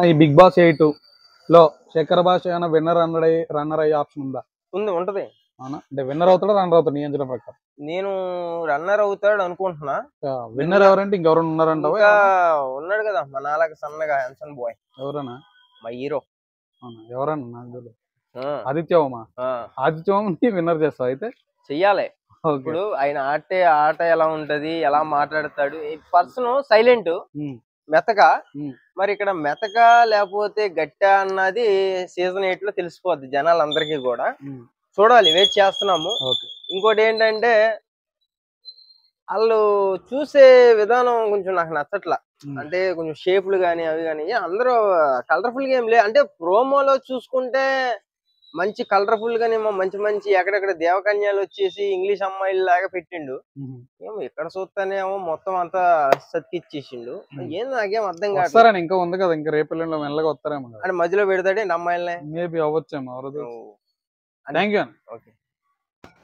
ఈ big boss 8 లో శేఖర్ భాష ఏమైనా రన్నర్ అయ్యే ఆప్షన్ ఉందా? ఉంటది. అవునా? అంటే విన్నర్ అవుతాడా రన్నర్ అవుతాడు నీ అంచనా ప్రకారం? నేను రన్నర్ అవుతాడు అనుకుంటున్నా. విన్నర్ ఎవరంటే ఇంకెవరైనా ఉన్నారంటావా? ఇంకా ఉన్నాడు కదా మన అలాగే సన్నగా హ్యాండ్సమ్ బాయ్. ఎవరన్నా? మా హీరో. అవునా? ఎవరన్నా? నాకు తెలియదు. ఆదిత్యవమా? ఆదిత్యవమని విన్నర్ చేస్తావు అయితే? చెయ్యాలి. ఇప్పుడు ఆయన ఆట ఎలా ఉంటది, ఎలా మాట్లాడతాడు, పర్సన్ సైలెంట్ మెతక. మరి ఇక్కడ మెతక లేకపోతే గట్టా అన్నది సీజన్ 8 లో తెలిసిపోద్ది జనాలందరికీ కూడా. చూడాలి, వెయిట్ చేస్తున్నాము. ఇంకోటి ఏంటంటే వాళ్ళు చూసే విధానం కొంచెం నాకు నచ్చట్లా. అంటే కొంచెం షేపులు గానీ అవి కానీ అందరూ కలర్ఫుల్ గా ఏం లే. అంటే ప్రోమోలో చూసుకుంటే మంచి కలర్ఫుల్ గానేమో మంచి మంచి ఎక్కడెక్కడ దేవకన్యాలు వచ్చేసి ఇంగ్లీష్ అమ్మాయిలు లాగా పెట్టిండు. ఏమో ఇక్కడ చూస్తానేమో మొత్తం అంతా సతికిచ్చేసిండు. ఏం నాకేం అర్థం కాదు. ఇంకా ఉంది కదా, ఇంకా రేపు మెల్లగా వస్తారేమో అంటే మధ్యలో పెడతాడే అమ్మాయిలనే. మేబీ అవ్వచ్చేమో. థ్యాంక్ యూ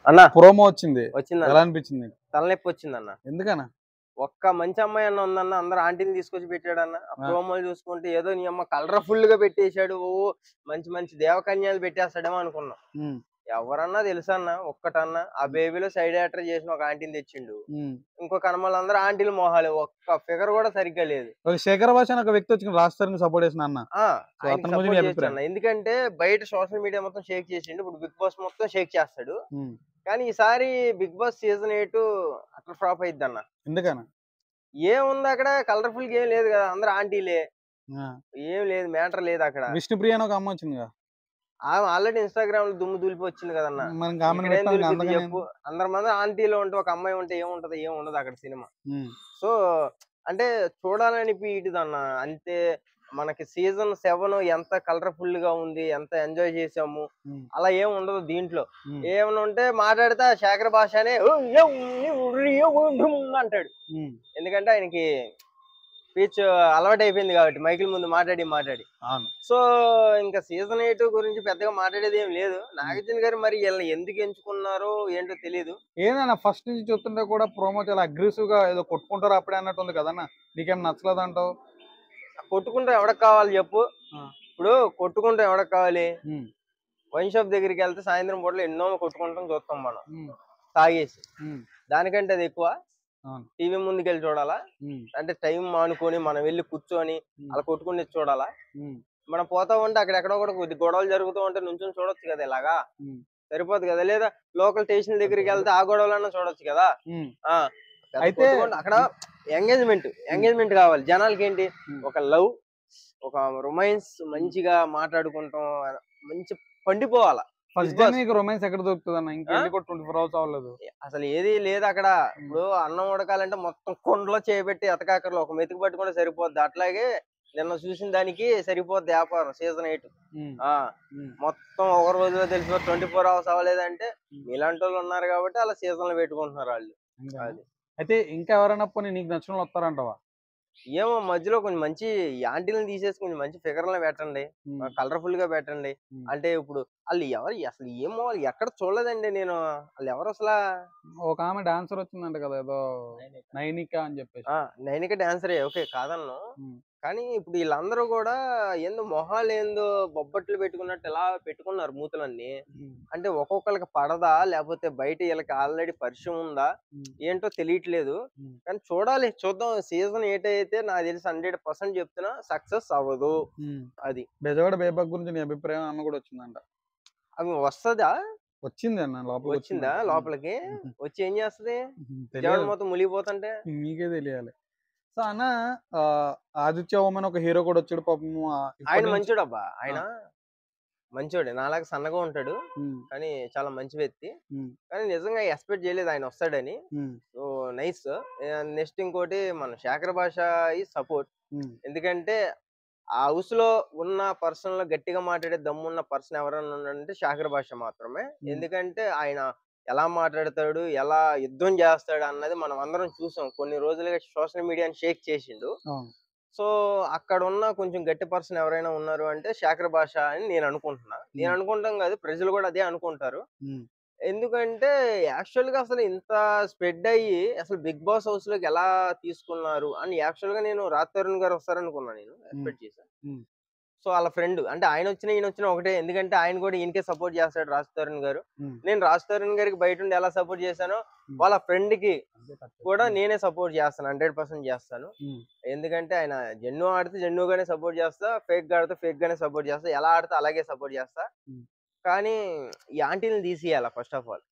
అన్న. ప్రోమో వచ్చింది, ఎలా అనిపించింది? తలనొప్పి వచ్చింది అన్న. ఎందుకన్నా? ఒక్క మంచి అమ్మాయి అన్న ఉందన్న, అందరు ఆంటీని తీసుకొచ్చి పెట్టాడన్న. ప్రోమోలు చూసుకుంటే ఏదో నీ అమ్మ కలర్ఫుల్ గా పెట్టేశాడు. మంచి మంచి దేవకన్యాలు పెట్టేస్తాడేమో అనుకున్నాం. ఎవరన్నా తెలుసా అన్న ఒక్కటన్నా? ఆ బేబీలో సైడ్ యాక్టర్ చేసిన ఒక ఆంటీని తెచ్చిండు. ఇంకొక కనమలందరూ ఆంటీలు మొహాలు, ఒక్క ఫిగర్ కూడా సరిగ్గా లేదు. శేఖర్ భాష ఒక వ్యక్తి వచ్చి రాష్ట్రానికి సపోర్ట్ చేసిన అన్న. ఎందుకంటే బయట సోషల్ మీడియా మొత్తం షేక్ చేసిండు, ఇప్పుడు బిగ్ బాస్ మొత్తం షేక్ చేస్తాడు. కానీ ఈసారి బిగ్ బాస్ సీజన్ 8 అట్లా ఫ్లాప్ అయిద్ది అన్న. ఎందుకన్నా? ఏముంది అక్కడ? కలర్ఫుల్ గా ఏం లేదు కదా, అందరు ఆంటీలే. ఏం లేదు, మ్యాటర్ లేదు అక్కడ. విష్ణుప్రియ అని ఒక అమ్మ వచ్చింది కదా, ఆమె ఆల్రెడీ ఇన్స్టాగ్రామ్ లో దుమ్ము దులిపి వచ్చింది కదన్నా. చెప్పు, అందరి మంది ఆంటీలో ఉంటే ఒక అమ్మాయి ఉంటే ఏముంటది? ఏం ఉండదు అక్కడ సినిమా. సో అంటే చూడాలనిపిదన్న అంతే. మనకి సీజన్ 7 ఎంత కలర్ఫుల్ గా ఉంది, ఎంత ఎంజాయ్ చేసాము, అలా ఏం ఉండదు దీంట్లో. ఏమైనా ఉంటే మాట్లాడితే శేఖర్ భాషనే అంటాడు. ఎందుకంటే ఆయనకి స్పీచ్ అలవాటు అయిపోయింది కాబట్టి, మైకిల్ ముందు మాట్లాడి. సో ఇంకా సీజన్ 8 గురించి పెద్దగా మాట్లాడేది ఏం లేదు. నాగార్జున గారు మరి వీళ్ళని ఎందుకు ఎంచుకున్నారో ఏంటో తెలియదు. ఏదన్నా ఫస్ట్ నుంచి చూస్తుంటే కూడా ప్రోమో చాలా అగ్రెసివ్ గా ఏదో కొట్టుకుంటారు అప్పుడే అన్నట్టు ఉంది కదన్నా. నీకేం నచ్చలేదు అంటావు? కొట్టుకుంటూ ఎవడకు కావాలి చెప్పు? ఇప్పుడు కొట్టుకుంటూ ఎవడకు కావాలి? వైన్ షాప్ దగ్గరికి వెళ్తే సాయంత్రం పూటలో ఎన్నో కొట్టుకుంటాం చూస్తాం మనం తాగేసి. దానికంటే అది ఎక్కువ టీవీ ముందుకెళ్ళి చూడాలా? అంటే టైం మానుకొని మనం వెళ్ళి కూర్చొని అలా కొట్టుకుని చూడాలా? మనం పోతా ఉంటే అక్కడెక్కడో కూడా కొద్ది గొడవలు జరుగుతూ ఉంటే నుంచొని చూడొచ్చు కదా, ఇలాగా సరిపోదు కదా. లేదా లోకల్ స్టేషన్ దగ్గరికి వెళ్తే ఆ గొడవలన్నా చూడొచ్చు కదా. అయితే అక్కడ ఎంగేజ్మెంట్ కావాలి జనాలకి. ఏంటి? ఒక లవ్, ఒక రొమాన్స్, మంచిగా మాట్లాడుకుంటాం, మంచి పండిపోవాలా. రొమాన్స్ ఎక్కడ దొరుకుతుంది అన్న? ఇంకా 24 hours అవ్వలేదు అసలు, ఏది లేదు అక్కడ. ఇప్పుడు అన్నం ఉడకాలంటే మొత్తం కొండలో చేయబెట్టి ఎతకాకర్లో ఒక మెతుకు పట్టుకుంటే సరిపోద్ది. అట్లాగే నిన్న చూసిన దానికి సరిపోద్ది వ్యాపారం సీజన్ 8. మొత్తం ఒక రోజులో తెలిసిపో 24 hours అవ్వలేదంటే ఇలాంటి వాళ్ళు ఉన్నారు కాబట్టి అలా సీజన్లు పెట్టుకుంటున్నారు వాళ్ళు. అయితే ఇంకా ఎవరైనా పోనీ నీకు నచ్చిన వాళ్ళు వస్తారంటావా? ఏమో మధ్యలో కొంచెం మంచి యాంటీలను తీసేసి కొంచెం మంచి ఫిగర్లను పెట్టండి, కలర్ఫుల్ గా పెట్టండి. అంటే ఇప్పుడు వాళ్ళు ఎవరు అసలు ఏమో, వాళ్ళు ఎక్కడ చూడలేదండి నేను. వాళ్ళు ఎవరు అసలు? ఒక ఆమె డాన్సర్ వచ్చిందంట కదా, ఏదో నైనిక అని చెప్పేసి. నైనిక డాన్సరే, ఓకే కాదన్ను. కానీ ఇప్పుడు వీళ్ళందరూ కూడా ఏందో మొహాలు ఏందో బొబ్బట్లు పెట్టుకున్నట్టు ఎలా పెట్టుకున్నారు మూతులన్నీ. అంటే ఒక్కొక్కరికి పడదా, లేకపోతే బయట వీళ్ళకి ఆల్రెడీ పరిచయం ఉందా, ఏంటో తెలియట్లేదు. కానీ చూద్దాం. సీజన్ 8 అయితే నాకు తెలిసి 100% చెప్తున్నా సక్సెస్ అవ్వదు. అది బెజవాడ బేబక్ గురించి నీ అభిప్రాయం? అన్న కూడా వచ్చిందంట. అవి వస్తుందా? వచ్చింది అన్న, లోపల వచ్చిందా? లోపలికి వచ్చి ఏం చేస్తుంది? మొత్తం మునిగిపోతుంటే మీకే తెలియాలి. సో అన్న, ఆదిత్య ఓమన్ ఒక హీరో కూడా వచ్చాడు పాపం. ఆయన మంచోడు అబ్బా, ఆయన మంచోడే. నాలాగా సన్నగా ఉంటాడు కానీ చాలా మంచి వ్యక్తి. కానీ నిజంగా ఎక్స్పెక్ట్ చేయలేదు ఆయన వస్తాడని. So nice. నెక్స్ట్ ఇంకోటి మన శేఖర్ భాష ఈ సపోర్ట్. ఎందుకంటే ఆ హౌస్ లో ఉన్న పర్సన్ లో గట్టిగా మాట్లాడే దమ్మున్న పర్సన్ ఎవరైనా ఉన్నాడంటే శేఖర్ భాష మాత్రమే. ఎందుకంటే ఆయన ఎలా మాట్లాడతాడు, ఎలా యుద్ధం చేస్తాడు అన్నది మనం అందరం చూసాం. కొన్ని రోజులుగా సోషల్ మీడియాని షేక్ చేసిండు. సో అక్కడ ఉన్న కొంచెం గట్టి పర్సన్ ఎవరైనా ఉన్నారు అంటే శేఖర్ భాష అని నేను అనుకుంటున్నా. నేను అనుకుంటాం కాదు, ప్రజలు కూడా అదే అనుకుంటారు. ఎందుకంటే యాక్చువల్ గా అసలు ఇంత స్ప్రెడ్ అయ్యి అసలు బిగ్ బాస్ హౌస్ లోకి ఎలా తీసుకున్నారు అని యాక్చువల్ గా నేను రాజ్ తరుణ్ గారు వస్తారనుకున్నా, నేను ఎక్స్పెక్ట్ చేశాను. సో వాళ్ళ ఫ్రెండ్ అంటే ఆయన వచ్చినా ఈయన వచ్చినా ఒకటే, ఎందుకంటే ఆయన కూడా ఈయనకే సపోర్ట్ చేస్తాడు రాజ్ తరుణ్ గారు. నేను రాజ్ తరుణ్ గారికి బయట ఉండి ఎలా సపోర్ట్ చేశానో వాళ్ళ ఫ్రెండ్ కి కూడా నేనే సపోర్ట్ చేస్తాను, 100% చేస్తాను. ఎందుకంటే ఆయన జెన్ను ఆడితే జెన్నుగానే సపోర్ట్ చేస్తా, ఫేక్ ఆడితే ఫేక్ గానే సపోర్ట్ చేస్తా, ఎలా ఆడితే అలాగే సపోర్ట్ చేస్తా. కానీ ఈ ఆంటీని తీసేయాల ఫస్ట్ ఆఫ్ ఆల్.